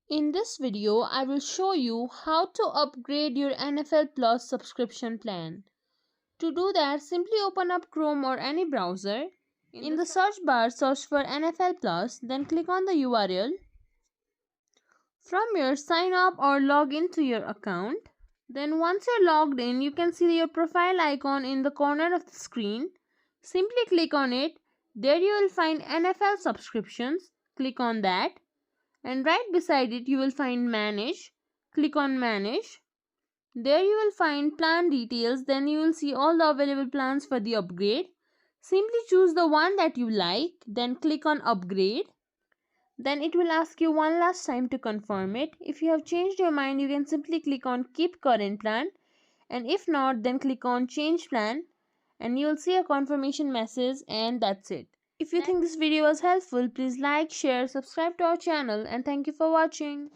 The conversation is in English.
In this video, I will show you how to upgrade your NFL Plus subscription plan. To do that, simply open up Chrome or any browser. In the search bar, search for NFL Plus, then click on the URL. From here, sign up or log into your account. Then once you're logged in, you can see your profile icon in the corner of the screen. Simply click on it. There you will find NFL subscriptions. Click on that. And right beside it you will find manage. Click on manage. There you will find plan details. Then you will see all the available plans for the upgrade. Simply choose the one that you like, then click on upgrade. Then it will ask you one last time to confirm it. If you have changed your mind, you can simply click on keep current plan, and if not, then click on change plan, and you will see a confirmation message, and that's it. If you think this video was helpful, please like, share, subscribe to our channel, and thank you for watching.